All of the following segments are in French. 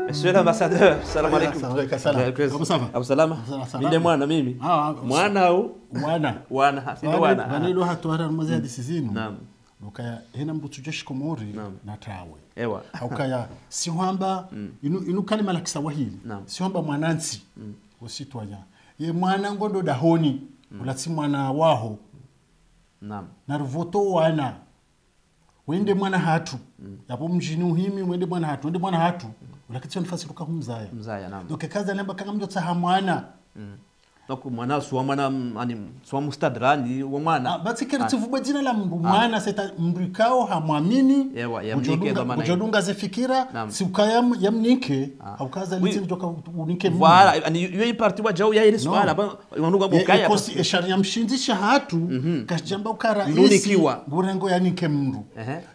Monsieur l'ambassadeur, salam alaikum. Comment ça va? Salama. Mimi mwana mimi. Mwana au? Wana. Sio wana. Vanilo hatwara mzee disizino. Naam. Ukaya hena mbutu jeshi komori na tawe. Ewa. Ukaya si hamba inu kalima la Kiswahili. Si hamba mwanansi. Usitwanya. Ye mwana ngondo dahoni. Ulati mwana waho. Naam. Na ruvoto wana. Wende mwana hatu. Yapo mjini uhimi wende mwana hatu. Wende mwana hatu. Ulakiti nafasi ruka humzaya. Mzaya naam. Donc kaza namba kanga mjo tsaha mwana. Donc mwana suwa mwana ani suwa mustadrani wa mwana. Batsikiri tivubwe jina la mndu mwana seta mbrikao hamwamini. Ewa yamnike ndo maana. Ujodunga zefikira si ukaya yamnike au kaza litini joka unike mungu. Voilà ani yeye parti wa jao ya ile swala ba wanduga bukaya. Ekosi eshari mshinzisha hatu kashjamba ukara isi burengo yanike mndu.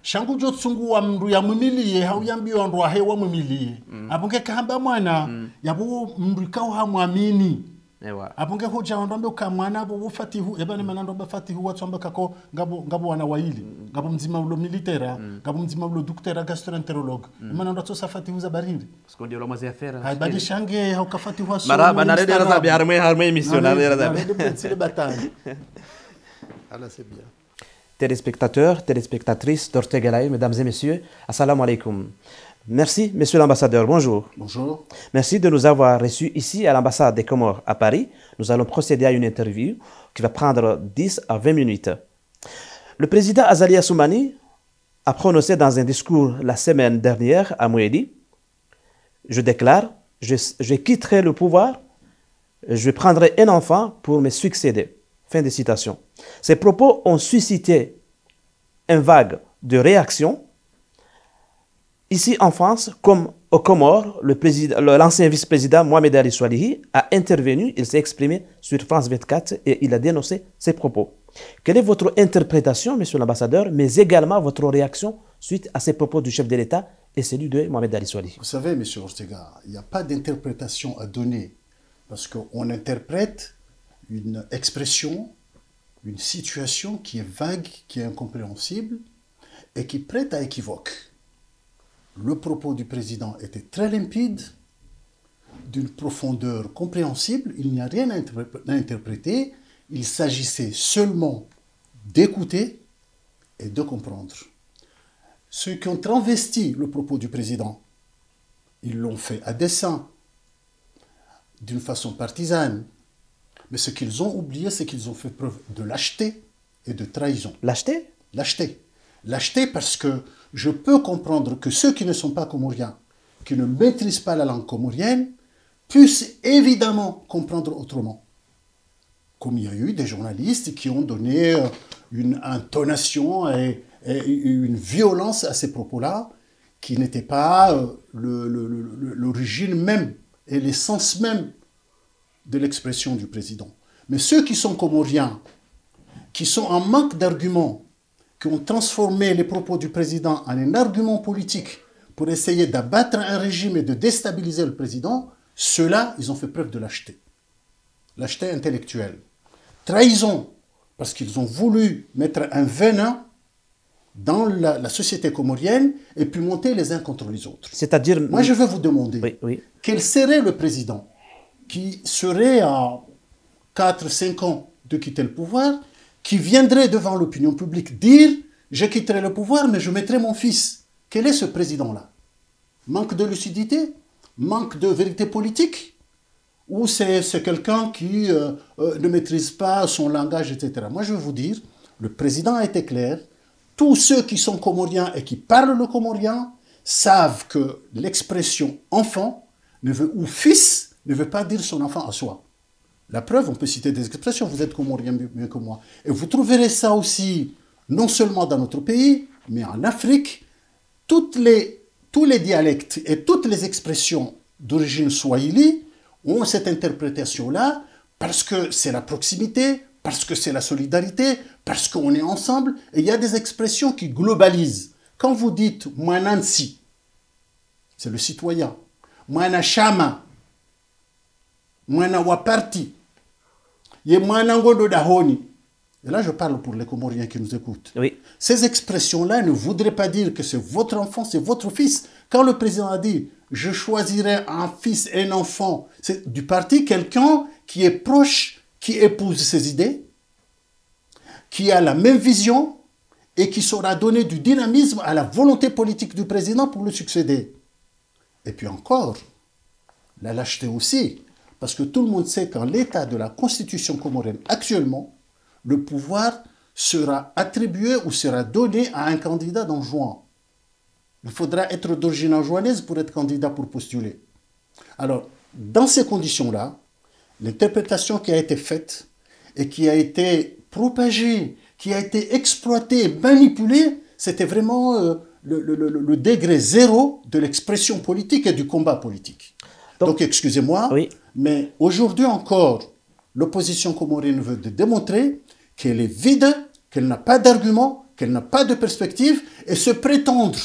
Shangu jotsungu wa mndu ya mumiliye hau yambiwa ndo hewa mumiliye. Abunge kahamba mwana yabo mbrikao hamwamini. Ewa. Apunge hoja wandombe ukamwana abo ufatihu ebane manando bafatihu watsomba kako ngabo wana waili ngabo mzima ulo militera ngabo mzima ulo docteur gastroenterologue manando to safatihu za barindi skondi ulo mazi affaire hay badi shange haukafatihu aso maraba na rede raza harmé missionnaire raza c'est le bataille alors c'est bien téléspectateurs téléspectatrices d'Ortega Live, mesdames et messieurs, assalamu alaikum. Merci, monsieur l'ambassadeur. Bonjour. Bonjour. Merci de nous avoir reçus ici à l'ambassade des Comores à Paris. Nous allons procéder à une interview qui va prendre 10 à 20 minutes. Le président Azali Assoumani a prononcé dans un discours la semaine dernière à Mouedi, je déclare, je quitterai le pouvoir, je prendrai un enfant pour me succéder. Fin de citation. Ces propos ont suscité une vague de réactions. Ici en France, comme aux Comores, l'ancien vice-président Mohamed Ali Swalihi a intervenu, il s'est exprimé sur France 24 et il a dénoncé ses propos. Quelle est votre interprétation, monsieur l'ambassadeur, mais également votre réaction suite à ces propos du chef de l'État et celui de Mohamed Ali Swalihi? Vous savez, monsieur Ortega, il n'y a pas d'interprétation à donner parce qu'on interprète une expression, une situation qui est vague, qui est incompréhensible et qui prête à équivoque. Le propos du président était très limpide, d'une profondeur compréhensible, il n'y a rien à interpréter, il s'agissait seulement d'écouter et de comprendre. Ceux qui ont transvesti le propos du président, ils l'ont fait à dessein, d'une façon partisane, mais ce qu'ils ont oublié, c'est qu'ils ont fait preuve de lâcheté et de trahison. Lâcheté? Lâcheté. Lâcheté parce que je peux comprendre que ceux qui ne sont pas comoriens, qui ne maîtrisent pas la langue comorienne, puissent évidemment comprendre autrement. Comme il y a eu des journalistes qui ont donné une intonation et une violence à ces propos-là, qui n'étaient pas l'origine même et l'essence même de l'expression du président. Mais ceux qui sont comoriens, qui sont en manque d'arguments, qui ont transformé les propos du président en un argument politique pour essayer d'abattre un régime et de déstabiliser le président, ceux-là, ils ont fait preuve de lâcheté. Lâcheté intellectuelle. Trahison, parce qu'ils ont voulu mettre un venin dans la société comorienne et puis monter les uns contre les autres. C'est-à-dire... Moi, je veux vous demander, quel serait le président qui serait à 4-5 ans de quitter le pouvoir, qui viendrait devant l'opinion publique dire « je quitterai le pouvoir, mais je mettrai mon fils ». Quel est ce président-là? Manque de lucidité? Manque de vérité politique? Ou c'est quelqu'un qui ne maîtrise pas son langage, etc. Moi, je vais vous dire, le président a été clair. Tous ceux qui sont comoriens et qui parlent le comorien savent que l'expression « enfant » ou « fils » ne veut pas dire son enfant à soi. La preuve, on peut citer des expressions, vous êtes comorien mieux que moi. Et vous trouverez ça aussi, non seulement dans notre pays, mais en Afrique. Tous les dialectes et toutes les expressions d'origine swahili ont cette interprétation-là parce que c'est la proximité, parce que c'est la solidarité, parce qu'on est ensemble. Et il y a des expressions qui globalisent. Quand vous dites « mwanansi », c'est le citoyen. « mwanashama », « mwana waparti », « ye mwana ngodo dahoni », et là je parle pour les Comoriens qui nous écoutent, Oui. ces expressions-là ne voudraient pas dire que c'est votre enfant, c'est votre fils. Quand le président a dit « je choisirai un fils et un enfant », c'est du parti quelqu'un qui est proche, qui épouse ses idées, qui a la même vision et qui saura donner du dynamisme à la volonté politique du président pour le succéder. Et puis encore, la lâcheté aussi, parce que tout le monde sait qu'en l'état de la constitution comorienne actuellement, le pouvoir sera attribué ou sera donné à un candidat dans juin. Il faudra être d'origine anjouanaise pour être candidat pour postuler. Alors, dans ces conditions-là, l'interprétation qui a été faite et qui a été propagée, qui a été exploitée, manipulée, c'était vraiment le degré zéro de l'expression politique et du combat politique. Donc excusez-moi, oui. mais aujourd'hui encore, l'opposition comorienne veut démontrer qu'elle est vide, qu'elle n'a pas d'argument, qu'elle n'a pas de perspective, et se prétendre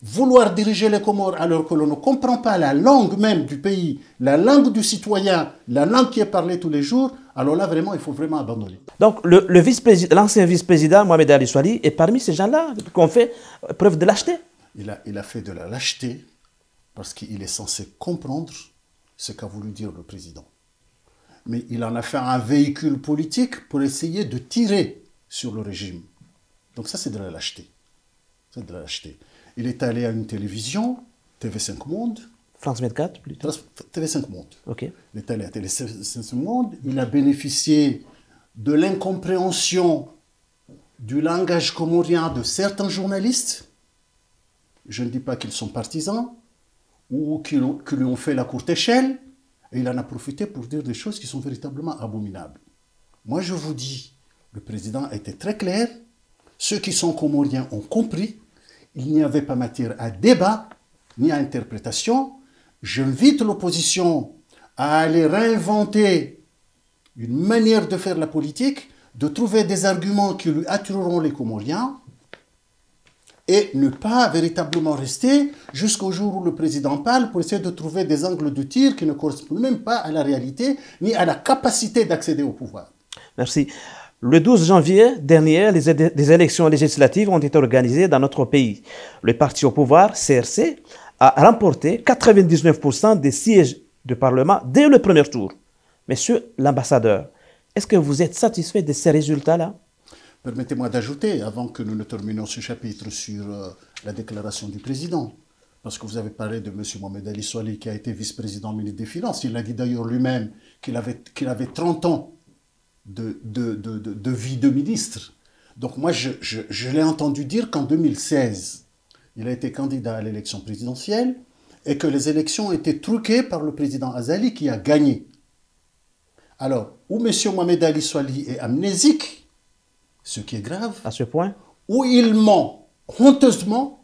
vouloir diriger les Comores alors que l'on ne comprend pas la langue même du pays, la langue du citoyen, la langue qui est parlée tous les jours, alors là, vraiment, il faut vraiment abandonner. Donc, l'ancien vice-président, Mohamed Ali Soali, est parmi ces gens-là qui ont fait preuve de lâcheté. Il a fait de la lâcheté parce qu'il est censé comprendre ce qu'a voulu dire le président. Mais il en a fait un véhicule politique pour essayer de tirer sur le régime. Donc ça, c'est de la lâcheté. C'est de la lâcheté. Il est allé à une télévision, TV5 Monde. France 24, plutôt. TV5 Monde. Ok. Il est allé à TV5 Monde. Il a bénéficié de l'incompréhension du langage comorien de certains journalistes. Je ne dis pas qu'ils sont partisans ou qu'ils lui ont fait la courte échelle. Et il en a profité pour dire des choses qui sont véritablement abominables. Moi, je vous dis, le président a été très clair. Ceux qui sont comoriens ont compris. Il n'y avait pas matière à débat ni à interprétation. J'invite l'opposition à aller réinventer une manière de faire la politique, de trouver des arguments qui lui attireront les Comoriens et ne pas véritablement rester jusqu'au jour où le président parle pour essayer de trouver des angles de tir qui ne correspondent même pas à la réalité ni à la capacité d'accéder au pouvoir. Merci. Le 12 janvier dernier, des élections législatives ont été organisées dans notre pays. Le parti au pouvoir, CRC, a remporté 99% des sièges du Parlement dès le premier tour. Monsieur l'ambassadeur, est-ce que vous êtes satisfait de ces résultats-là? Permettez-moi d'ajouter, avant que nous ne terminions ce chapitre sur la déclaration du président, parce que vous avez parlé de M. Mohamed Ali Soali, qui a été vice-président ministre des Finances. Il a dit d'ailleurs lui-même qu'il avait 30 ans de vie de ministre. Donc moi, je l'ai entendu dire qu'en 2016, il a été candidat à l'élection présidentielle et que les élections étaient truquées par le président Azali qui a gagné. Alors, ou M. Mohamed Ali Soali est amnésique, ce qui est grave, à ce point, ou il ment honteusement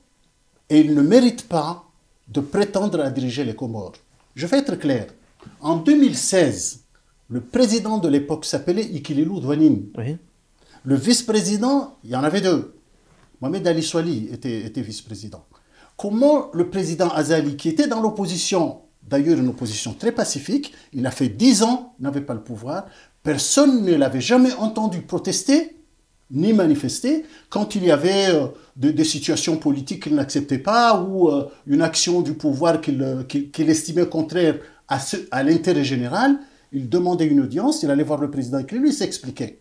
et il ne mérite pas de prétendre à diriger les Comores. Je vais être clair. En 2016, le président de l'époque s'appelait Ikililou Douanine. oui. Le vice-président, il y en avait deux. Mohamed Ali Soali était vice-président. Comment le président Azali, qui était dans l'opposition, d'ailleurs une opposition très pacifique, il a fait 10 ans, n'avait pas le pouvoir, personne ne l'avait jamais entendu protester ni manifester quand il y avait des situations politiques qu'il n'acceptait pas ou une action du pouvoir qu'il estimait contraire à l'intérêt général. Il demandait une audience, il allait voir le président qui lui s'expliquait.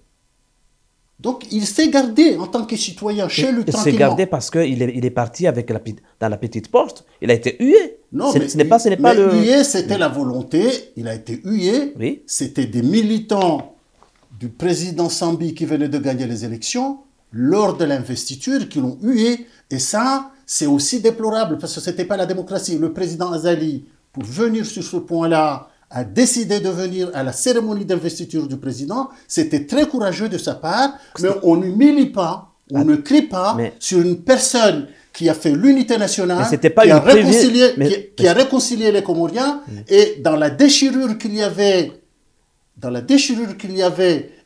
Donc il s'est gardé en tant que citoyen chez lui tranquillement. Il s'est gardé parce qu'il est parti dans la petite porte. Il a été hué. Non, ce n'est pas le... hué, c'était la volonté. Il a été hué. Oui. C'était des militants du président Sambi qui venait de gagner les élections lors de l'investiture qui l'ont hué. Et ça, c'est aussi déplorable parce que ce n'était pas la démocratie. Le président Azali, pour venir sur ce point-là, a décidé de venir à la cérémonie d'investiture du président. C'était très courageux de sa part, mais on n'humilie pas, on ne crie pas sur une personne qui a fait l'unité nationale, qui a réconcilié les Comoriens, et dans la déchirure qu'il y avait,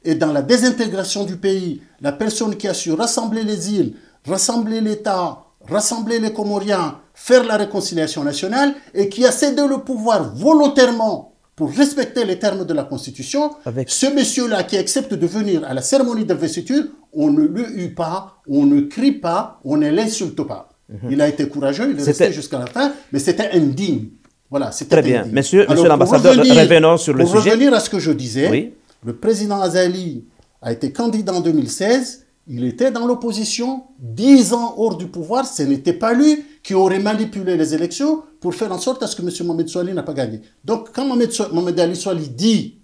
et dans la désintégration du pays, la personne qui a su rassembler les îles, rassembler l'État, rassembler les Comoriens, faire la réconciliation nationale, et qui a cédé le pouvoir volontairement pour respecter les termes de la Constitution. Ce monsieur-là qui accepte de venir à la cérémonie d'investiture, on ne le hue pas, on ne crie pas, on ne l'insulte pas. Il a été courageux, il est resté jusqu'à la fin, mais c'était indigne. Voilà, c'était très bien. Monsieur l'ambassadeur, revenons sur le sujet. Pour revenir à ce que je disais, le président Azali a été candidat en 2016. Il était dans l'opposition, 10 ans hors du pouvoir. Ce n'était pas lui qui aurait manipulé les élections pour faire en sorte à ce que M. Mohamed Soali n'a pas gagné. Donc, quand Mohamed Ali Soali dit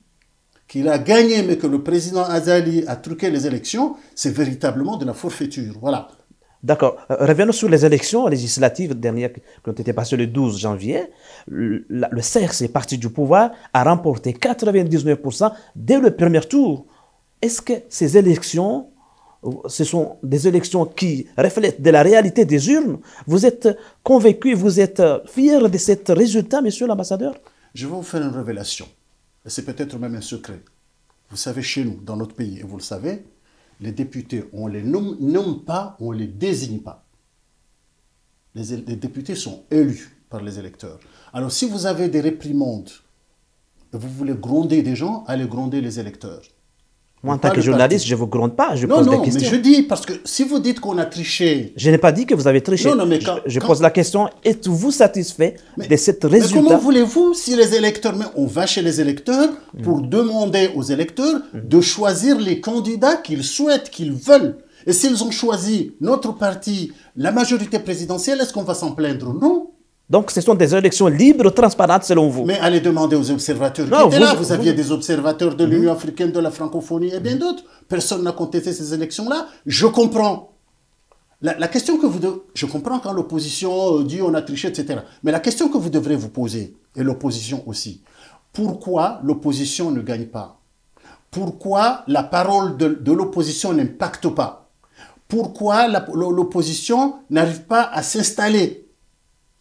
qu'il a gagné, mais que le président Azali a truqué les élections, c'est véritablement de la forfaiture. Voilà. D'accord. Revenons sur les élections législatives dernières qui ont été passées le 12 janvier. Le CRC, parti du pouvoir, a remporté 99% dès le premier tour. Est-ce que ces élections, ce sont des élections qui reflètent de la réalité des urnes? Vous êtes convaincu, vous êtes fier de ce résultat, monsieur l'ambassadeur? Je vais vous faire une révélation. C'est peut-être même un secret. Vous savez, chez nous, dans notre pays, et vous le savez, les députés, on ne les nomme pas, on ne les désigne pas. Les députés sont élus par les électeurs. Alors, si vous avez des réprimandes, et vous voulez gronder des gens, allez gronder les électeurs. Moi, en tant que journaliste, je ne vous gronde pas, je pose des questions. Non, mais je dis, parce que si vous dites qu'on a triché... Je n'ai pas dit que vous avez triché. Non, mais je pose la question, êtes-vous satisfait de cette résultat? Mais comment voulez-vous, si les électeurs... Mais on va chez les électeurs pour demander aux électeurs de choisir les candidats qu'ils souhaitent, qu'ils veulent. Et s'ils ont choisi notre parti, la majorité présidentielle, est-ce qu'on va s'en plaindre? Non. Donc, ce sont des élections libres, transparentes, selon vous. Mais allez demander aux observateurs qui étaient là. Vous aviez des observateurs de l'Union africaine, de la francophonie et bien d'autres. Personne n'a contesté ces élections-là. Je comprends. La question que vous devez... Je comprends quand l'opposition dit on a triché, etc. Mais la question que vous devrez vous poser, et l'opposition aussi, pourquoi l'opposition ne gagne pas? Pourquoi la parole de l'opposition n'impacte pas? Pourquoi l'opposition n'arrive pas à s'installer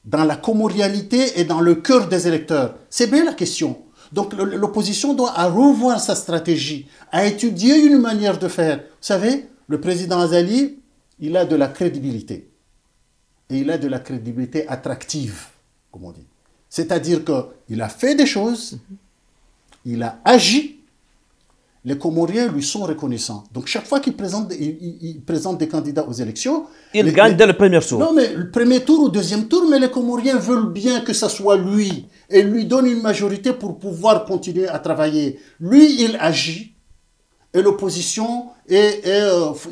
dans la comorialité et dans le cœur des électeurs? C'est bien la question. Donc l'opposition doit revoir sa stratégie, à étudier une manière de faire. Vous savez, le président Azali, il a de la crédibilité. Et il a de la crédibilité attractive, comme on dit. C'est-à-dire qu'il a fait des choses, il a agi, les Comoriens lui sont reconnaissants. Donc chaque fois qu'il présente des candidats aux élections... Il gagne dès le premier tour. Non, mais le premier tour ou deuxième tour, mais les Comoriens veulent bien que ce soit lui. Et lui donne une majorité pour pouvoir continuer à travailler. Lui, il agit. Et l'opposition est,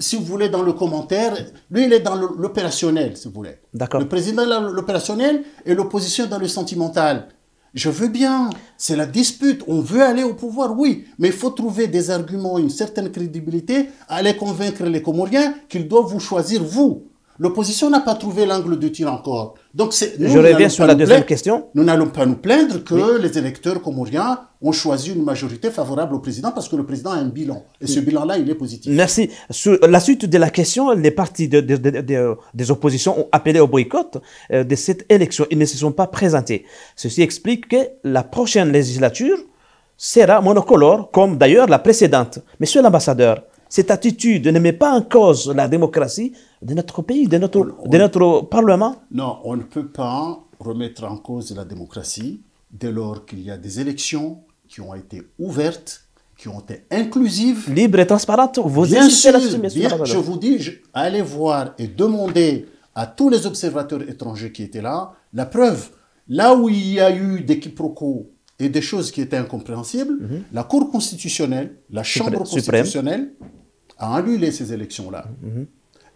si vous voulez, dans le commentaire. Lui, il est dans l'opérationnel, si vous voulez. D'accord. Le président est dans l'opérationnel et l'opposition dans le sentimental. Je veux bien, c'est la dispute, on veut aller au pouvoir, oui, mais il faut trouver des arguments, une certaine crédibilité, aller convaincre les Comoriens qu'ils doivent vous choisir, vous. L'opposition n'a pas trouvé l'angle de tir encore. Donc je reviens sur la deuxième question. Nous n'allons pas nous plaindre que les électeurs comoriens ont choisi une majorité favorable au président parce que le président a un bilan. Et ce bilan-là, il est positif. Merci. Sur la suite de la question, les partis des oppositions ont appelé au boycott de cette élection. Ils ne se sont pas présentés. Ceci explique que la prochaine législature sera monocolore, comme d'ailleurs la précédente. Monsieur l'ambassadeur, cette attitude ne met pas en cause la démocratie de notre pays, de notre Parlement? Non, on ne peut pas remettre en cause la démocratie dès lors qu'il y a des élections qui ont été ouvertes, qui ont été inclusives. Libres et transparentes. Vous bien sûr, je vous dis, allez voir et demandez à tous les observateurs étrangers qui étaient là, la preuve, là où il y a eu des quiproquos et des choses qui étaient incompréhensibles, la Cour constitutionnelle, la Chambre constitutionnelle, a annulé ces élections-là.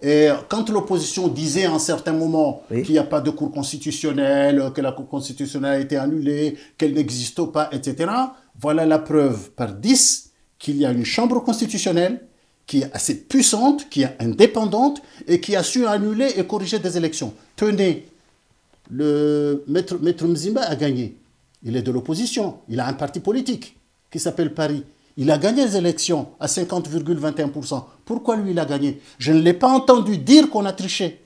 Et quand l'opposition disait à un certain moment qu'il n'y a pas de Cour constitutionnelle, que la Cour constitutionnelle a été annulée, qu'elle n'existe pas, etc., voilà la preuve par 10 qu'il y a une Chambre constitutionnelle qui est assez puissante, qui est indépendante et qui a su annuler et corriger des élections. Tenez, le Maître Mzimba a gagné. Il est de l'opposition. Il a un parti politique qui s'appelle Paris. Il a gagné les élections à 50,21%. Pourquoi lui, il a gagné? Je ne l'ai pas entendu dire qu'on a triché.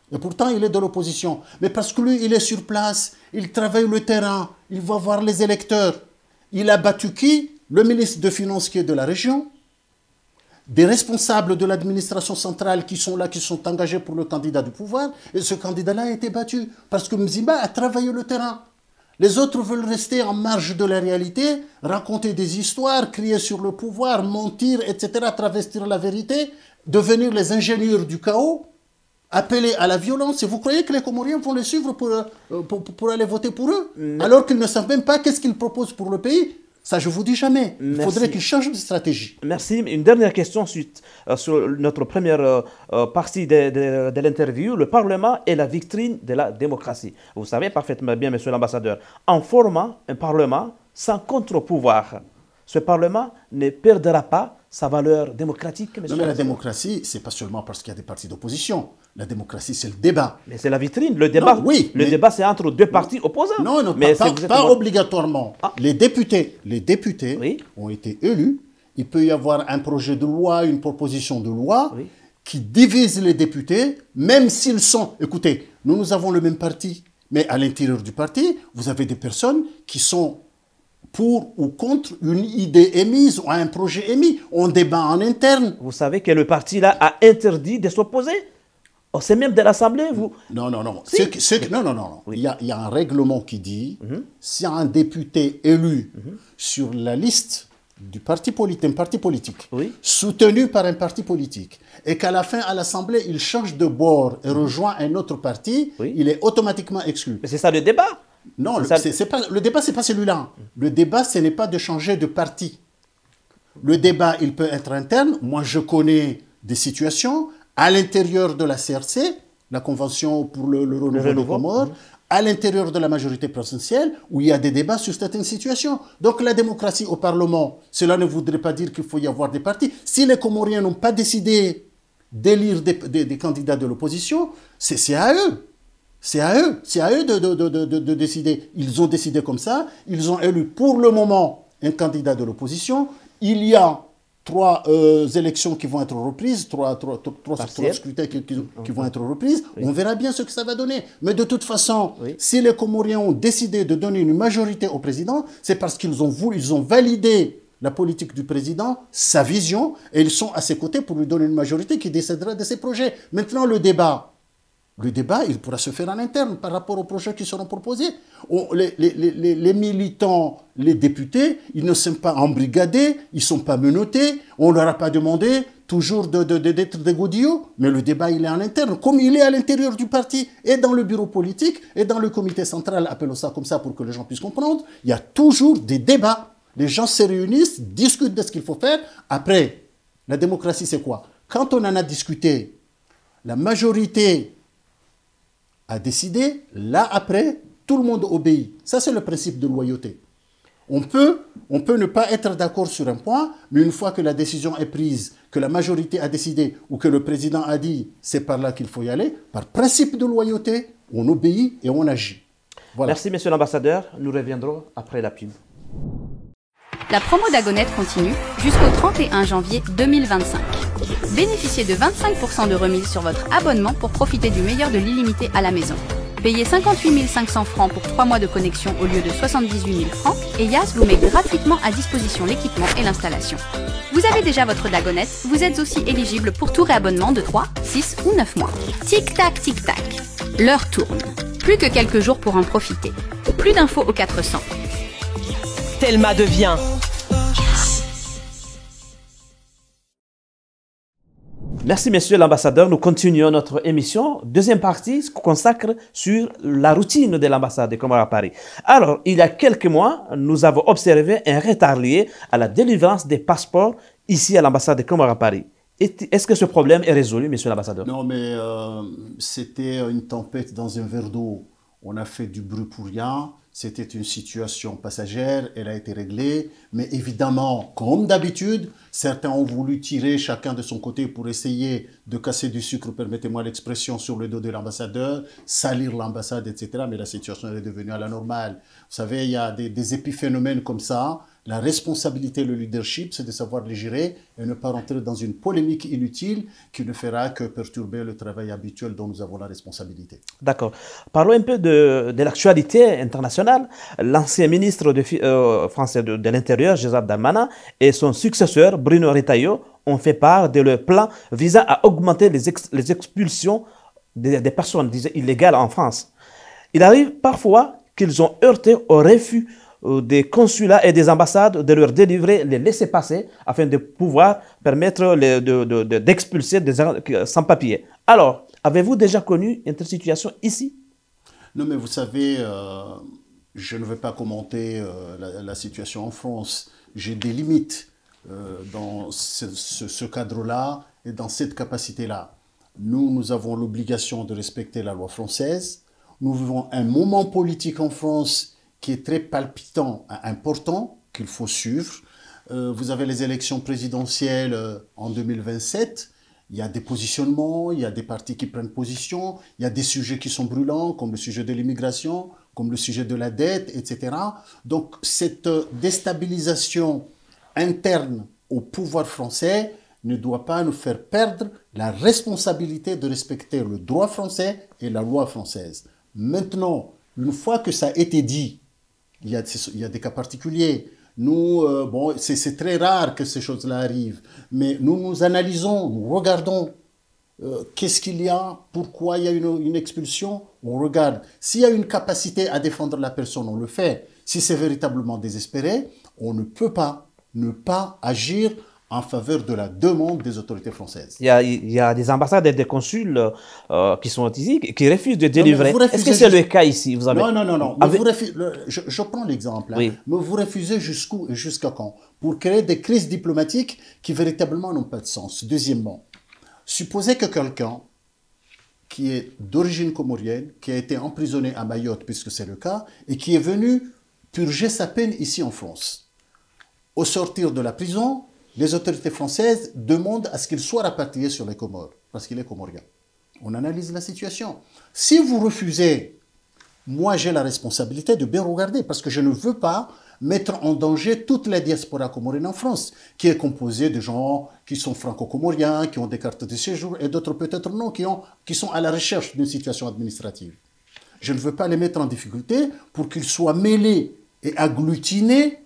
Et pourtant, il est de l'opposition. Mais parce que lui, il est sur place, il travaille le terrain, il va voir les électeurs. Il a battu qui? Le ministre des Finances qui est de la région, des responsables de l'administration centrale qui sont là, qui sont engagés pour le candidat du pouvoir. Et ce candidat-là a été battu parce que Mzimba a travaillé le terrain. Les autres veulent rester en marge de la réalité, raconter des histoires, crier sur le pouvoir, mentir, etc., travestir la vérité, devenir les ingénieurs du chaos, appeler à la violence. Et vous croyez que les Comoriens vont les suivre pour aller voter pour eux, alors qu'ils ne savent même pas qu'est-ce qu'ils proposent pour le pays? Ça, je vous dis jamais. Il faudrait qu'ils changent de stratégie. Merci. Une dernière question sur notre première partie de l'interview. Le Parlement est la vitrine de la démocratie. Vous savez parfaitement bien, monsieur l'ambassadeur, en formant un Parlement sans contre-pouvoir, ce Parlement ne perdra pas sa valeur démocratique. Non, mais la démocratie, ce n'est pas seulement parce qu'il y a des partis d'opposition. La démocratie, c'est le débat. Mais c'est la vitrine, le débat. Non, oui, le débat, c'est entre deux partis opposants. Non, non, mais pas obligatoirement. Ah. Les députés oui, ont été élus. Il peut y avoir un projet de loi, une proposition de loi qui divise les députés, même s'ils sont... Écoutez, nous avons le même parti, mais à l'intérieur du parti, vous avez des personnes qui sont pour ou contre une idée émise ou un projet émis. On débat en interne. Vous savez que le parti-là a interdit de s'opposer. Oh, c'est même de l'Assemblée, vous... Non, non, non. Si. Non. Oui. Il y a un règlement qui dit, s'il y a un député élu sur la liste du parti politique, un parti politique, soutenu par un parti politique, et qu'à la fin, à l'Assemblée, il change de bord et rejoint un autre parti, il est automatiquement exclu. Mais c'est ça le débat. Non, le débat, ce n'est pas celui-là. Le débat, ce n'est pas de changer de parti. Le débat, il peut être interne. Moi, je connais des situations à l'intérieur de la CRC, la Convention pour le renouveau des Comores, à l'intérieur de la majorité présidentielle, où il y a des débats sur certaines situations. Donc la démocratie au Parlement, cela ne voudrait pas dire qu'il faut y avoir des partis. Si les Comoriens n'ont pas décidé d'élire des candidats de l'opposition, c'est à eux. C'est à eux de décider. Ils ont décidé comme ça. Ils ont élu pour le moment un candidat de l'opposition. Il y a 3 élections qui vont être reprises, 3 scrutins qui vont être reprises. On verra bien ce que ça va donner. Mais de toute façon, si les Comoriens ont décidé de donner une majorité au président, c'est parce qu'ils ont validé la politique du président, sa vision, et ils sont à ses côtés pour lui donner une majorité qui décédera de ses projets. Maintenant, le débat, il pourra se faire en interne par rapport aux projets qui seront proposés. Les militants, les députés, ils ne sont pas embrigadés, ils ne sont pas menottés. On ne leur a pas demandé toujours d'être des godillots, mais le débat, il est en interne, comme il est à l'intérieur du parti, et dans le bureau politique, et dans le comité central, appelons ça comme ça pour que les gens puissent comprendre. Il y a toujours des débats. Les gens se réunissent, discutent de ce qu'il faut faire. Après, la démocratie, c'est quoi? Quand on en a discuté, la majorité a décidé, là après, tout le monde obéit. Ça, c'est le principe de loyauté. On peut ne pas être d'accord sur un point, mais une fois que la décision est prise, que la majorité a décidé, ou que le président a dit, c'est par là qu'il faut y aller, par principe de loyauté, on obéit et on agit. Voilà. Merci, monsieur l'ambassadeur. Nous reviendrons après la pub. La promo d'Agonet continue jusqu'au 31 janvier 2025. Bénéficiez de 25% de remise sur votre abonnement pour profiter du meilleur de l'illimité à la maison. Payez 58 500 francs pour 3 mois de connexion au lieu de 78 000 francs et Yas vous met gratuitement à disposition l'équipement et l'installation. Vous avez déjà votre Dagonet, vous êtes aussi éligible pour tout réabonnement de 3, 6 ou 9 mois. Tic-tac, tic-tac. L'heure tourne. Plus que quelques jours pour en profiter. Plus d'infos au 400. Telma devient. Merci, monsieur l'ambassadeur. Nous continuons notre émission. Deuxième partie consacre sur la routine de l'ambassade des Comores à Paris. Alors, il y a quelques mois, nous avons observé un retard lié à la délivrance des passeports ici à l'ambassade des Comores à Paris. Est-ce que ce problème est résolu, monsieur l'ambassadeur? Non, mais c'était une tempête dans un verre d'eau. On a fait du bruit pour rien. C'était une situation passagère, elle a été réglée. Mais évidemment, comme d'habitude, certains ont voulu tirer chacun de son côté pour essayer de casser du sucre, permettez-moi l'expression, sur le dos de l'ambassadeur, salir l'ambassade, etc. Mais la situation est devenue à la normale. Vous savez, il y a des épiphénomènes comme ça. La responsabilité, le leadership, c'est de savoir les gérer et ne pas rentrer dans une polémique inutile qui ne fera que perturber le travail habituel dont nous avons la responsabilité. D'accord. Parlons un peu de l'actualité internationale. L'ancien ministre français de l'Intérieur, Gérald Darmanin, et son successeur, Bruno Retailleau, ont fait part de leur plan visant à augmenter les expulsions des personnes illégales en France. Il arrive parfois qu'ils ont heurté au refus des consulats et des ambassades de leur délivrer les laissez-passer afin de pouvoir permettre d'expulser des sans-papiers. Alors, avez-vous déjà connu une telle situation ici? Non, mais vous savez, je ne vais pas commenter la situation en France. J'ai des limites dans ce cadre-là et dans cette capacité-là. Nous avons l'obligation de respecter la loi française. Nous vivons un moment politique en France qui est très palpitant, important, qu'il faut suivre. Vous avez les élections présidentielles en 2027. Il y a des positionnements, il y a des partis qui prennent position, il y a des sujets qui sont brûlants, comme le sujet de l'immigration, comme le sujet de la dette, etc. Donc, cette déstabilisation interne au pouvoir français ne doit pas nous faire perdre la responsabilité de respecter le droit français et la loi française. Maintenant, une fois que ça a été dit, il y a des cas particuliers. Nous, bon, c'est très rare que ces choses-là arrivent, mais nous analysons, nous regardons qu'est-ce qu'il y a, pourquoi il y a une expulsion, on regarde. S'il y a une capacité à défendre la personne, on le fait. Si c'est véritablement désespéré, on ne peut pas ne pas agir en faveur de la demande des autorités françaises. Il y a des ambassades et des consuls qui sont ici, qui refusent de délivrer. Est-ce que c'est le cas ici? Vous avez... Non. Je prends l'exemple. Oui. Mais vous refusez jusqu'où et jusqu'à quand? Pour créer des crises diplomatiques qui véritablement n'ont pas de sens. Deuxièmement, supposez que quelqu'un qui est d'origine comorienne, qui a été emprisonné à Mayotte, puisque c'est le cas, et qui est venu purger sa peine ici en France. Au sortir de la prison, les autorités françaises demandent à ce qu'il soit rapatrié sur les Comores, parce qu'il est comorien. On analyse la situation. Si vous refusez, moi j'ai la responsabilité de bien regarder, parce que je ne veux pas mettre en danger toute la diaspora comorienne en France, qui est composée de gens qui sont franco-comoriens, qui ont des cartes de séjour, et d'autres peut-être non, qui sont à la recherche d'une situation administrative. Je ne veux pas les mettre en difficulté pour qu'ils soient mêlés et agglutinés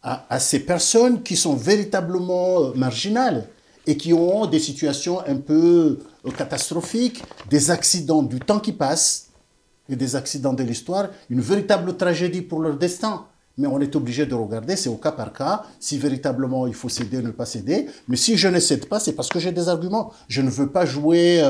à ces personnes qui sont véritablement marginales et qui ont des situations un peu catastrophiques, des accidents du temps qui passe et des accidents de l'histoire, une véritable tragédie pour leur destin. Mais on est obligé de regarder, c'est au cas par cas, si véritablement il faut céder ou ne pas céder. Mais si je ne cède pas, c'est parce que j'ai des arguments. Je ne veux pas jouer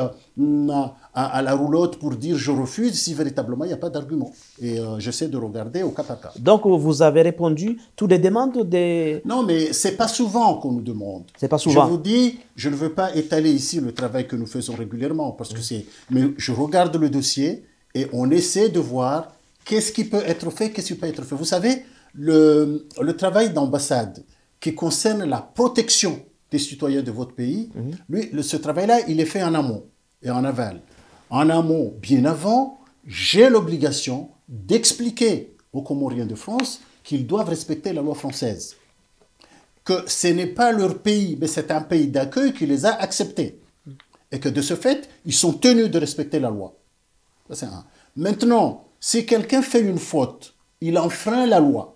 à la roulotte pour dire je refuse si véritablement il n'y a pas d'argument. Et j'essaie de regarder au cas par cas. Donc vous avez répondu toutes les demandes des... Non, mais ce n'est pas souvent qu'on nous demande. C'est pas souvent. Je vous dis, je ne veux pas étaler ici le travail que nous faisons régulièrement, parce que c'est... Mais je regarde le dossier et on essaie de voir qu'est-ce qui peut être fait, qu'est-ce qui peut être fait. Vous savez, le travail d'ambassade qui concerne la protection des citoyens de votre pays, ce travail-là, il est fait en amont et en aval. En amont, bien avant, j'ai l'obligation d'expliquer aux Comoriens de France qu'ils doivent respecter la loi française. Que ce n'est pas leur pays, mais c'est un pays d'accueil qui les a acceptés. Et que de ce fait, ils sont tenus de respecter la loi. Ça, c'est un. Maintenant, si quelqu'un fait une faute, il enfreint la loi,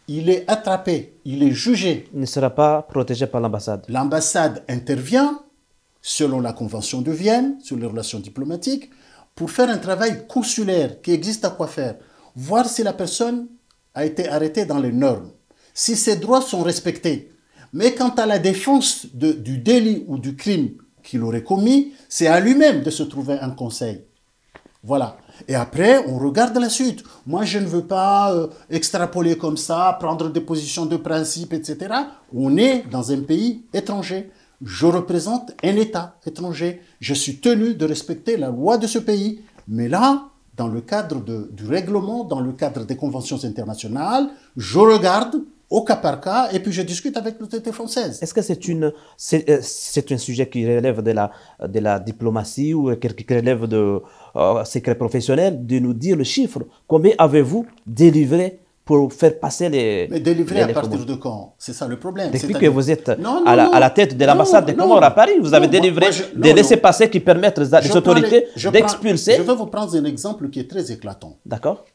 il est attrapé, il est jugé. Il ne sera pas protégé par l'ambassade. L'ambassade intervient, selon la Convention de Vienne, sur les relations diplomatiques, pour faire un travail consulaire qui existe à quoi faire. Voir si la personne a été arrêtée dans les normes, si ses droits sont respectés. Mais quant à la défense du délit ou du crime qu'il aurait commis, c'est à lui-même de se trouver un conseil. Voilà. Et après, on regarde la suite. Moi, je ne veux pas extrapoler comme ça, prendre des positions de principe, etc. On est dans un pays étranger. Je représente un État étranger. Je suis tenu de respecter la loi de ce pays. Mais là, dans le cadre du règlement, dans le cadre des conventions internationales, je regarde au cas par cas, et puis je discute avec l'autorité française. Est-ce que c'est un sujet qui relève de la diplomatie ou qui relève de secret professionnel, de nous dire le chiffre? Combien avez-vous délivré pour faire passer les... Mais délivré à partir de quand? C'est ça le problème. Depuis que vous êtes à la tête de l'ambassade des Comores à Paris, vous avez délivré des laissez-passer qui permettent aux autorités d'expulser. Je vais vous prendre un exemple qui est très éclatant. D'accord.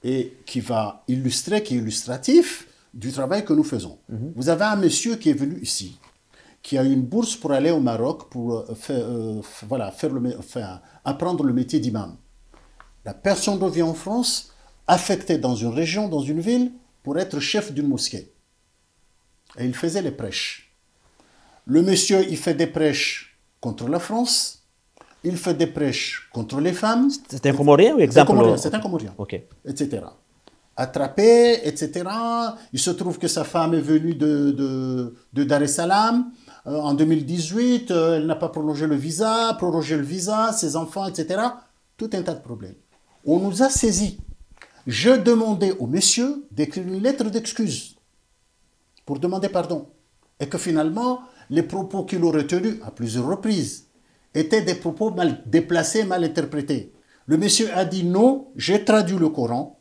Et qui va illustrer, qui est illustratif du travail que nous faisons. Vous avez un monsieur qui est venu ici, qui a une bourse pour aller au Maroc pour apprendre le métier d'imam. La personne revient en France affecté dans une région, dans une ville, pour être chef d'une mosquée. Et il faisait les prêches. Le monsieur, il fait des prêches contre la France, il fait des prêches contre les femmes. C'est un Comorien ou exemple? C'est un Comorien, Ok. etc. Attrapé, etc. Il se trouve que sa femme est venue de Dar es Salaam. En 2018, elle n'a pas prolongé le visa, ses enfants, etc. Tout un tas de problèmes. On nous a saisis. Je demandais au monsieur d'écrire une lettre d'excuse pour demander pardon. Et que finalement, les propos qu'il aurait tenus à plusieurs reprises étaient des propos mal déplacés, mal interprétés. Le monsieur a dit non, j'ai traduit le Coran,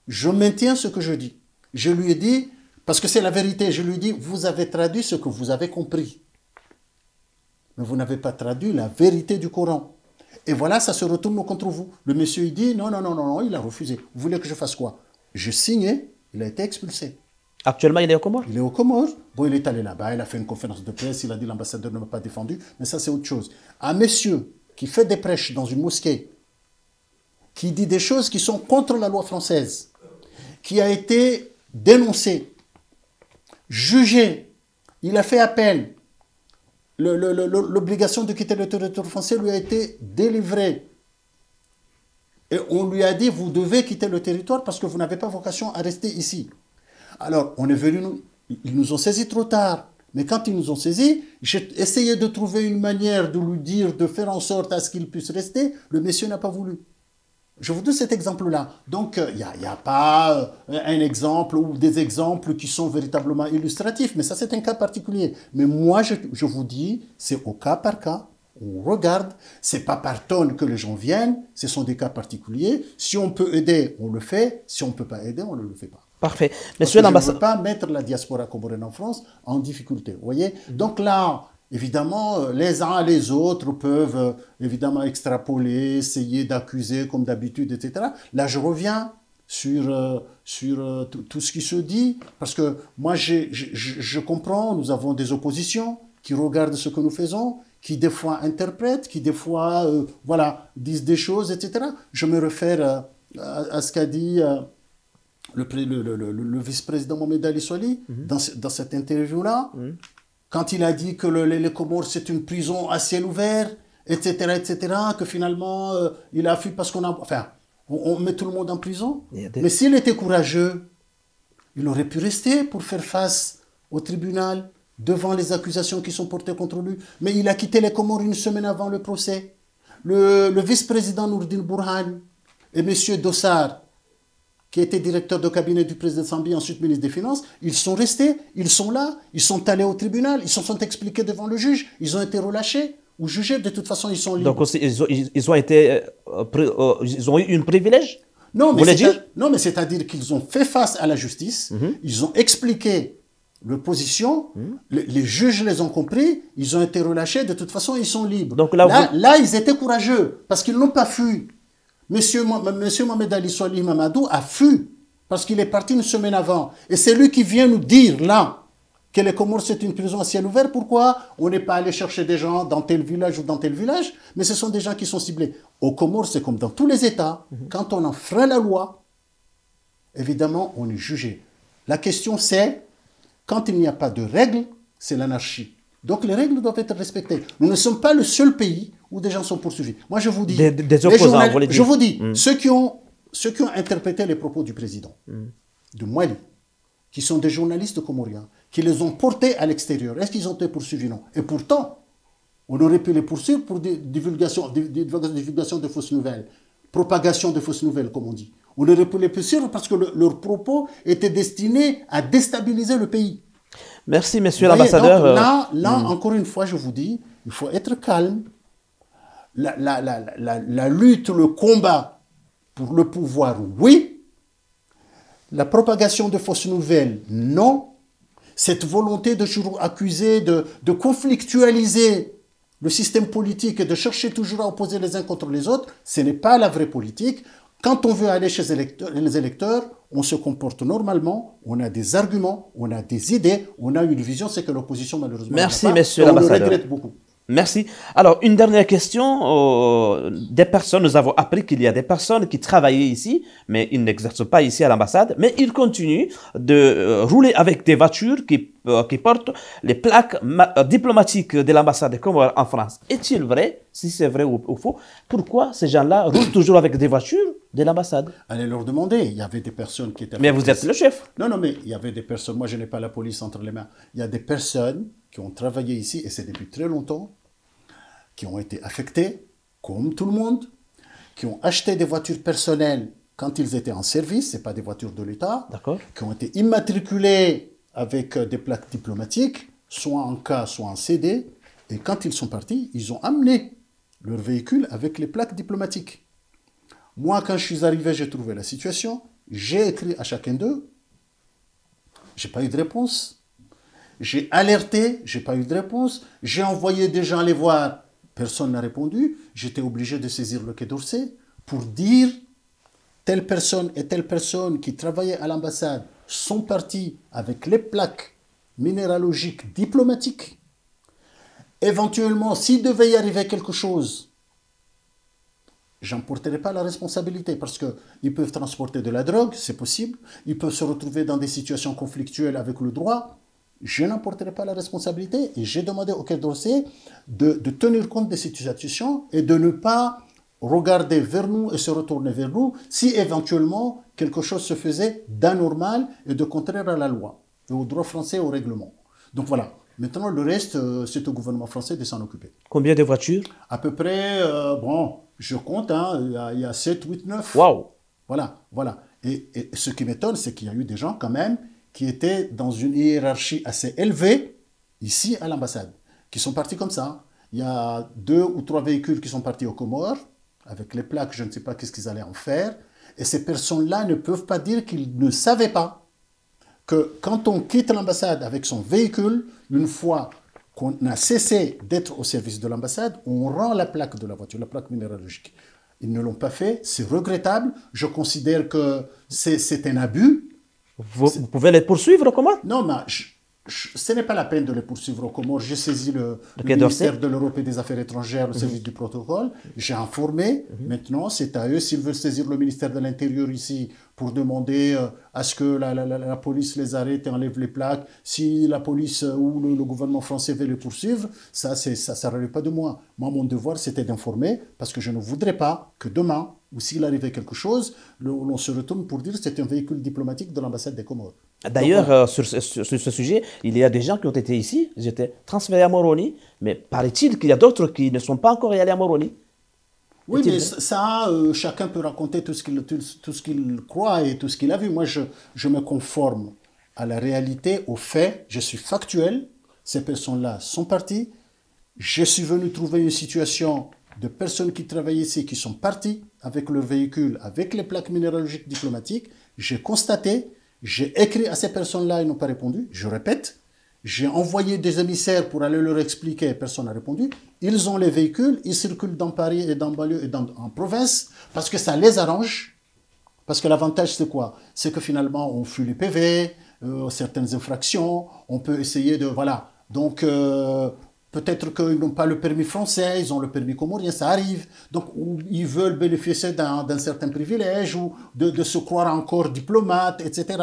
je maintiens ce que je dis. Je lui ai dit, parce que c'est la vérité, je lui ai dit, vous avez traduit ce que vous avez compris. Mais vous n'avez pas traduit la vérité du Coran. Et voilà, ça se retourne contre vous. Le monsieur, il dit, non, il a refusé. Vous voulez que je fasse quoi? Je signais, il a été expulsé. Actuellement, il est au Comores? Il est au Comores. Bon, il est allé là-bas, il a fait une conférence de presse, il a dit l'ambassadeur ne m'a pas défendu, mais ça c'est autre chose. Un monsieur qui fait des prêches dans une mosquée, qui dit des choses qui sont contre la loi française, qui a été dénoncé, jugé, il a fait appel, l'obligation de quitter le territoire français lui a été délivrée. Et on lui a dit, vous devez quitter le territoire parce que vous n'avez pas vocation à rester ici. Alors, on est venu, ils nous ont saisis trop tard. Mais quand ils nous ont saisis, j'ai essayé de trouver une manière de lui dire, de faire en sorte à ce qu'il puisse rester. Le monsieur n'a pas voulu. Je vous donne cet exemple-là. Donc, il n'y a pas un exemple ou des exemples qui sont véritablement illustratifs. Mais ça, c'est un cas particulier. Mais moi, je vous dis, c'est au cas par cas. On regarde. C'est pas par tonne que les gens viennent. Ce sont des cas particuliers. Si on peut aider, on le fait. Si on ne peut pas aider, on ne le fait pas. Parfait. Monsieur l'ambassadeur. Je ne veux pas mettre la diaspora comorienne en France en difficulté. Vous voyez? Donc là, évidemment, les uns les autres peuvent évidemment extrapoler, essayer d'accuser comme d'habitude, etc. Là, je reviens sur tout ce qui se dit, parce que moi, je comprends, nous avons des oppositions qui regardent ce que nous faisons, qui des fois interprètent, qui des fois voilà, disent des choses, etc. Je me réfère à ce qu'a dit le vice-président Mohamed Ali Soili dans cette interview-là, quand il a dit que les Comores, c'est une prison à ciel ouvert, etc., que finalement, il a fui parce qu'on a... Enfin, on met tout le monde en prison. Mais s'il était courageux, il aurait pu rester pour faire face au tribunal, devant les accusations qui sont portées contre lui. Mais il a quitté les Comores une semaine avant le procès. Le vice-président Nourdine Bourhan et M. Dossar, qui était directeur de cabinet du président Sambi, ensuite ministre des Finances, ils sont restés, ils sont là, ils sont allés au tribunal, ils se sont expliqués devant le juge, ils ont été relâchés ou jugés, de toute façon ils sont libres. Donc aussi, ils ont eu un privilège? Non, mais c'est-à-dire qu'ils ont fait face à la justice, ils ont expliqué leur position, les juges les ont compris, ils ont été relâchés, de toute façon ils sont libres. Donc là ils étaient courageux, parce qu'ils n'ont pas fui. Monsieur Mohamed Ali Soili Mamadou a fui parce qu'il est parti une semaine avant. Et c'est lui qui vient nous dire, là, que les Comores, c'est une prison à ciel ouvert. Pourquoi on n'est pas allé chercher des gens dans tel village ou dans tel village, mais ce sont des gens qui sont ciblés. Aux Comores, c'est comme dans tous les États. Quand on enfreint la loi, évidemment, on est jugé. La question, c'est, quand il n'y a pas de règles, c'est l'anarchie. Donc les règles doivent être respectées. Nous ne sommes pas le seul pays où des gens sont poursuivis. Moi, je vous dis... Des opposants, vous voulez dire. Je vous dis, ceux qui ont interprété les propos du président de Mali, qui sont des journalistes comoriens, qui les ont portés à l'extérieur, est-ce qu'ils ont été poursuivis? Non. Et pourtant, on aurait pu les poursuivre pour divulgation de fausses nouvelles, propagation de fausses nouvelles, comme on dit. On aurait pu les poursuivre parce que leurs propos étaient destinés à déstabiliser le pays. Merci, monsieur l'ambassadeur. Là, encore une fois, je vous dis, il faut être calme. La lutte, le combat pour le pouvoir, oui. La propagation de fausses nouvelles, non. Cette volonté de toujours accuser, de conflictualiser le système politique et de chercher toujours à opposer les uns contre les autres, ce n'est pas la vraie politique. Quand on veut aller chez les électeurs, on se comporte normalement, on a des arguments, on a des idées, on a une vision, c'est que l'opposition malheureusement... Merci, monsieur l'ambassadeur. On le regrette beaucoup. Merci. Alors, une dernière question. Des personnes, nous avons appris qu'il y a des personnes qui travaillaient ici, mais ils n'exercent pas ici à l'ambassade, mais ils continuent de rouler avec des voitures qui portent les plaques diplomatiques de l'ambassade des Comores en France. Est-il vrai? Si c'est vrai ou faux, pourquoi ces gens-là roulent toujours avec des voitures de l'ambassade? Allez leur demander. Il y avait des personnes qui étaient... Mais vous êtes le chef. Non, mais il y avait des personnes... Moi, je n'ai pas la police entre les mains. Il y a des personnes qui ont travaillé ici, et c'est depuis très longtemps, qui ont été affectés, comme tout le monde, qui ont acheté des voitures personnelles quand ils étaient en service, ce n'est pas des voitures de l'État, qui ont été immatriculées avec des plaques diplomatiques, soit en K, soit en CD, et quand ils sont partis, ils ont amené leur véhicule avec les plaques diplomatiques. Moi, quand je suis arrivé, j'ai trouvé la situation, j'ai écrit à chacun d'eux, je n'ai pas eu de réponse. J'ai alerté, je n'ai pas eu de réponse. J'ai envoyé des gens les voir. Personne n'a répondu. J'étais obligé de saisir le Quai d'Orsay pour dire telle personne et telle personne qui travaillaient à l'ambassade sont partis avec les plaques minéralogiques diplomatiques. Éventuellement, s'il devait y arriver quelque chose, j'en porterai pas la responsabilité parce qu'ils peuvent transporter de la drogue, c'est possible. Ils peuvent se retrouver dans des situations conflictuelles avec le droit. Je n'en porterai pas la responsabilité et j'ai demandé au Quai d'Orsay de tenir compte de cette situation et de ne pas regarder vers nous et se retourner vers nous si éventuellement quelque chose se faisait d'anormal et de contraire à la loi, et au droit français, au règlement. Donc voilà. Maintenant, le reste, c'est au gouvernement français de s'en occuper. Combien de voitures? À peu près, bon, je compte, hein, il y a 7, 8, 9. Waouh! Voilà. Et ce qui m'étonne, c'est qu'il y a eu des gens quand même qui étaient dans une hiérarchie assez élevée, ici à l'ambassade, qui sont partis comme ça. Il y a 2 ou 3 véhicules qui sont partis aux Comores, avec les plaques, je ne sais pas qu'est-ce qu'ils allaient en faire. Et ces personnes-là ne peuvent pas dire qu'ils ne savaient pas que quand on quitte l'ambassade avec son véhicule, une fois qu'on a cessé d'être au service de l'ambassade, on rend la plaque de la voiture, la plaque minéralogique. Ils ne l'ont pas fait, c'est regrettable. Je considère que c'est un abus. Vous pouvez les poursuivre, comment? Non, mais ce n'est pas la peine de les poursuivre aux Comores. J'ai saisi le ministère de l'Europe et des Affaires étrangères, le service du protocole. J'ai informé. Maintenant, c'est à eux, s'ils veulent saisir le ministère de l'Intérieur ici pour demander à ce que la police les arrête et enlève les plaques. Si la police ou le gouvernement français veut les poursuivre, ça ne relève pas de moi. Moi, mon devoir, c'était d'informer parce que je ne voudrais pas que demain, ou s'il arrivait quelque chose, on se retourne pour dire que c'est un véhicule diplomatique de l'ambassade des Comores. D'ailleurs, sur ce sujet, il y a des gens qui ont été ici, ils étaient transférés à Moroni, mais paraît-il qu'il y a d'autres qui ne sont pas encore allés à Moroni. Oui, mais ça, chacun peut raconter tout ce qu'il croit et tout ce qu'il a vu. Moi, je me conforme à la réalité, aux faits, je suis factuel. Ces personnes-là sont parties. Je suis venu trouver une situation de personnes qui travaillaient ici, qui sont parties avec leur véhicule, avec les plaques minéralogiques diplomatiques. J'ai constaté, j'ai écrit à ces personnes-là, ils n'ont pas répondu. Je répète, j'ai envoyé des émissaires pour aller leur expliquer, personne n'a répondu. Ils ont les véhicules, ils circulent dans Paris et dans banlieue et en province parce que ça les arrange. Parce que l'avantage, c'est quoi? C'est que finalement, on fuit les PV, certaines infractions, on peut essayer de... Voilà. Donc, peut-être qu'ils n'ont pas le permis français, ils ont le permis comorien, ça arrive. Donc, ils veulent bénéficier d'un certain privilège ou de se croire encore diplomate, etc.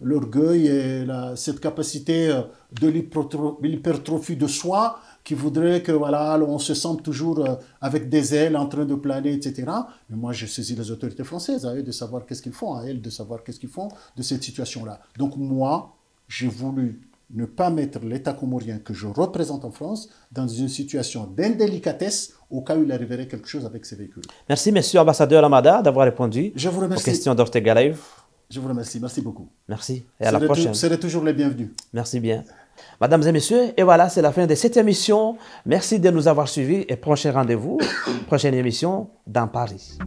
L'orgueil et cette capacité de l'hypertrophie de soi qui voudrait que voilà, on se sente toujours avec des ailes en train de planer, etc. Mais moi, je saisis les autorités françaises, à eux de savoir qu'est-ce qu'ils font, à elles de savoir qu'est-ce qu'ils font de cette situation-là. Donc moi, j'ai voulu ne pas mettre l'État comorien que je représente en France dans une situation d'indélicatesse au cas où il arriverait quelque chose avec ces véhicules. Merci, monsieur ambassadeur Amada, d'avoir répondu aux questions d'Ortega Live. Je vous remercie, merci beaucoup. Merci, et à la prochaine. Vous serez toujours les bienvenus. Merci bien. Mesdames et messieurs, et voilà, c'est la fin de cette émission. Merci de nous avoir suivis et prochain rendez-vous, prochaine émission dans Paris.